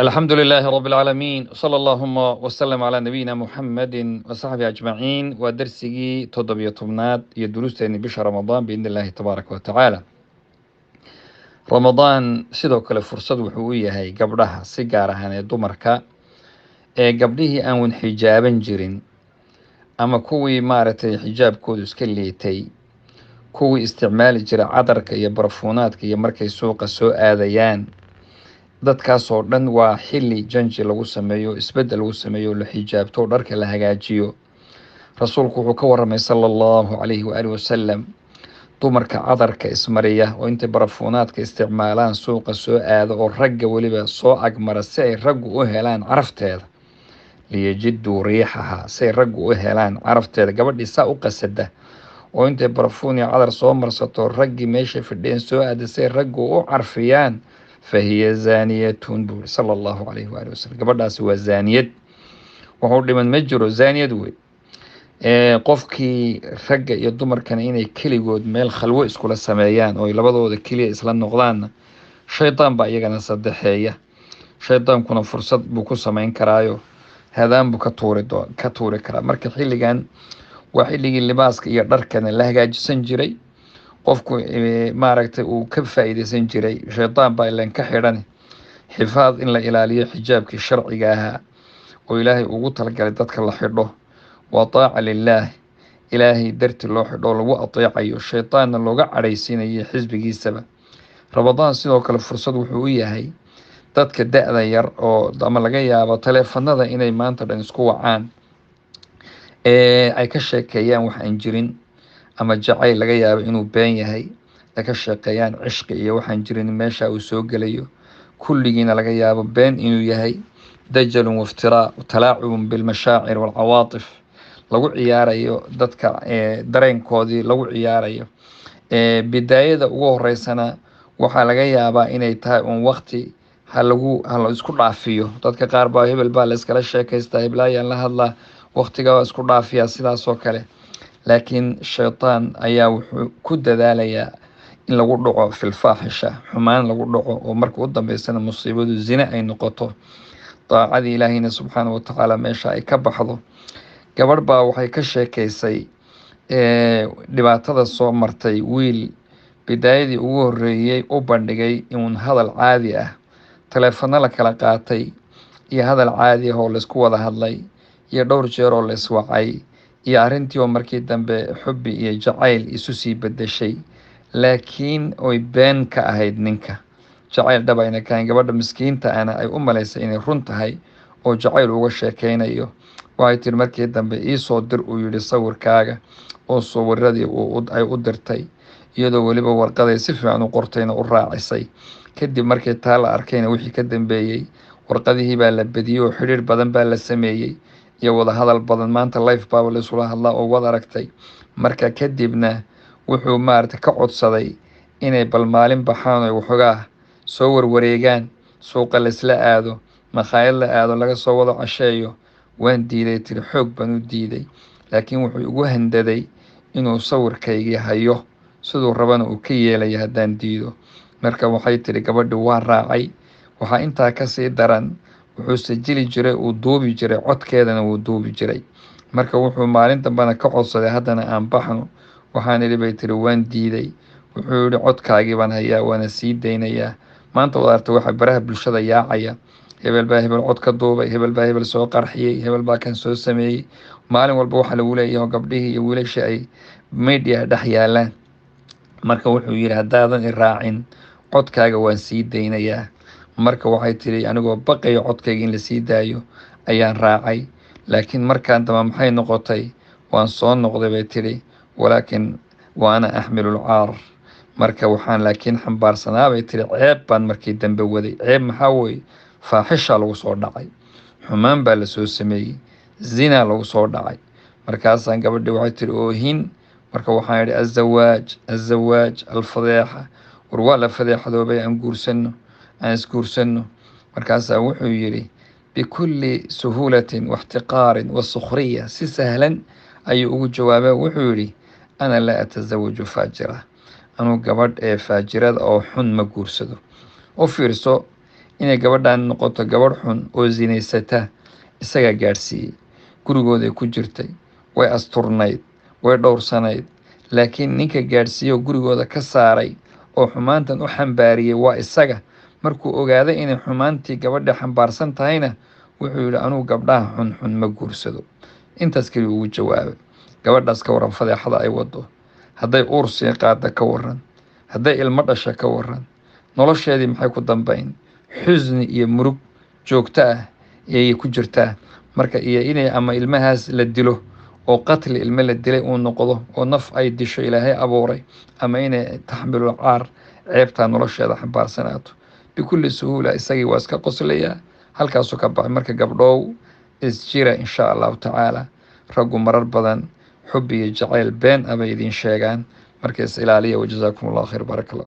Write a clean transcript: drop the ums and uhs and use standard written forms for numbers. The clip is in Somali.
الحمد لله رب العالمين صلى اللهم وسلم على نبينا محمد وصحبه أجمعين ودرسي تضبية طمنات يدرسني بشهر رمضان بإذن الله تبارك وتعالى. رمضان sidoo kale fursad wuxuu u yahay gabdhaha si gaar ahaaneed dumarka ee gabdhihii aan wan xijaaban jirin ama kuwii maaragtay xijaabkoodu iska liitay, kuwii isticmaali jira cadarka iyo barfuunaadka iyo markay suuqa soo aadayaan, dadkaasoo dhan waa xilli janji lagu sameeyo, isbeddel lagu sameeyo, la xijaabto, dharka la hagaajiyo. Rasuulku wuxuu ka warramay sala allahu calayhi waalihi wasalam dumarka cadarka ismariya oo intay barafuunaadka isticmaalaan suuqa soo aada oo ragga weliba soo agmara si ay raggu u helaan carafteeda, liyajiduu riixaha, si ay raggu u helaan carafteeda. Gabadhii saa u qasada oo intay barafuun iyo cadar soo marsato raggii meeshay fadhiyeen soo aada si ay raggu u carfiyaan, fahiya zaaniyatun buu sala allahu calayhi waalihi wasalam. Gabadhaasi waa zaaniyad, wuxuu dhiman ma jiro, zaaniyad wey. Qofkii ragga iyo dumarkana inay keligood meel khalwo iskula sameeyaan oo labadooda keliya isla noqdaanna shaydaan baa iyagana saddexeeya. Shaydaankuna fursad buu ku samayn karaayo hadaan buu ka tuuri karaa. Marka xilligan waa xilligii libaaska iyo dharkana la hagaajisan jiray, qofku maaragtay uu ka faa'iideysan jiray. shaydaan baa ileen ka xidhan xifaad in la ilaaliyo xijaabkii sharciga ahaa oo ilaahay ugu talagalay dadka la xidho, waa taaca lilaah, ilaahay darti loo xidho lagu ateecayo, shaydaanna looga cadhaysiinayo xisbigiisaba. Ramadaan sidoo kale fursad wuxuu u yahay dadka da-da yar oo ama laga yaabo taleefanada inay maanta dhan isku wacaan, ay ka sheekeeyaan wax aan jirin, ama jacayl laga yaabo inuu been yahay, ay ka sheekeeyaan cishqi iyo waxaan jirin meesha uu soo gelayo, kulligiina laga yaabo been inuu yahay, dajalun waftiraa, talaacubun bilmashaacir walcawaatif, lagu ciyaarayo dadka dareenkoodii lagu ciyaarayo. Bidaayada ugu horeysana waxaa laga yaabaa inay tahay un waqti hala isku dhaafiyo. Dadka qaar baa hebel baa la iskala sheekaystaa, heblaayaan la hadlaa, waqtiga waa isku dhaafiyaa sidaasoo kale. Laakiin shaytaan ayaa wuxuu ku dadaalayaa in lagu dhaco filfaaxisha, xumaan lagu dhaco oo marka u dambeysana musiibadu zina ay noqoto, daacadii ilaahayna subxaana wa tacaala meesha ay ka baxdo. Gabadh baa waxay ka sheekaysay dhibaatada soo martay wiil bidaayadii ugu horreeyey u bandhigay in hadal caadi ah, taleefano la kala qaatay iyo hadal caadi ah oo laysku wada hadlay iyo dhowr jeer oo la iswacay iyo arrintii oo markii dambe xubbi iyo jacayl isu sii bedeshay, laakiin oy been ka ahayd ninka. Jacayl dhab ayna kahayn, gabadha miskiinta ana ay u malaysay inay run tahay oo jacayl uga sheekeynayo. Waxay tiri markii dambe iisoo dir uu yidhi sawirkaaga, oo sawiradii ay u dirtay, iyadoo weliba warqaday si fiican u qortayna u raacisay. Kadib markii taa la arkayna wixii ka dambeeyey warqadihii baa la bediyey oo xidhiir badan baa la sameeyey iyo wada hadal badan. Maanta life baaba laysula hadlaa oo wad aragtay. Marka kadibna wuxuu maaragtay ka codsaday inay bal maalin baxaan oo waxoogaa soo warwareegaan, suuqa laysla aado, makhaayad la aado, laga soo wada casheeyo. Waan diiday tiri, xoog baan u diiday, laakiin wuxuu igu handaday inuu sawirkaygii hayo, siduu rabana uu ka yeelaya haddaan diido. Marka waxay tiri gabadhi waa raacay. Waxaa intaa kasii daran, wuxuu sajili jiray, uu duubi jiray, codkeedana wuu duubi jiray. Marka wuxuu maalin dambana ka codsaday haddana aan baxno. Waxaan idhi bay tiri waan diiday. Wuxuu yidhi codkaagii baan hayaa, waana sii daynayaa. Maanta wadaarta waxa baraha bulshada yaacaya, hebel baa hebel cod ka duubay, hebel baa hebel soo qarxiyey, hebel baa kan soo sameeyey. Maalin walba waxaa lagu leeyahay gabdhihii iyo wiilashii ay media dhex yaalaan. Marka wuxuu yidhi haddaadan i raacin codkaaga waan sii daynayaa. Marka waxay tiri anigoo baqayo codkayga in la sii daayo ayaan raacay, laakiin markaan damba maxay noqotay, waan soo noqday bay tiri, walaakin waana axmilu lcaar. Marka waxaan laakiin xambaarsanaa bay tiri ceeb baan markii dambe waday. Ceeb maxaa weye? Faaxisha lagu soo dhacay, xumaan baa lasoo sameeyey, zina lagu soo dhacay. Markaasaan gabadhi waxay tiri oohin. Marka waxaan idhi azawaaj alfadeexa, war waa la fadeexadoobay, aan isguursano. Markaasaa wuxuu yidhi bikulli suhuulatin waxtiqaarin wa sukhriya, si sahlan ayuu ugu jawaabay. Wuxuu yidhi ana laa atasawaju faajira, anuu gabadh ee faajirada oo xun ma guursado. U fiirso inay gabadhan noqoto gabadh xun oo zinaysata isagaa gaadhsiiyey. Gurigooday ku jirtay, way asturnayd, way dhowrsanayd, laakiin ninka gaadhsiiye oo gurigooda ka saaray oo xumaantan u xambaariyey waa isaga. Markuu ogaaday inay xumaantii gabadha xambaarsan tahayna wuxuu yidhi anugu gabdhaha xunxun ma guursado. intaas keliya ugu jawaabay. gabadhaas ka waran fadeexada ay wado, hadday uur sii qaada ka waran, hadday ilmo dhasha ka waran, nolosheedii maxay ku dambayn? xusni iyo murug joogto ah ayay ku jirtaa. marka iyo inay ama ilmahaas la dilo oo qatli ilmo la dilay uu noqdo oo naf ay disho ilaahay abuuray, ama inay taxmilul caar ceebtaa nolosheeda xambaarsanaato. bikulli suhuula isagii waa iska qoslayaa, halkaasuu ka baxay. marka gabdhow isjira insha allahu tacaala. raggu marar badan xubbi iyo jacayl been abay idiin sheegaan, marka is ilaaliya. wajazaakum allahu khayr. baaraka allah.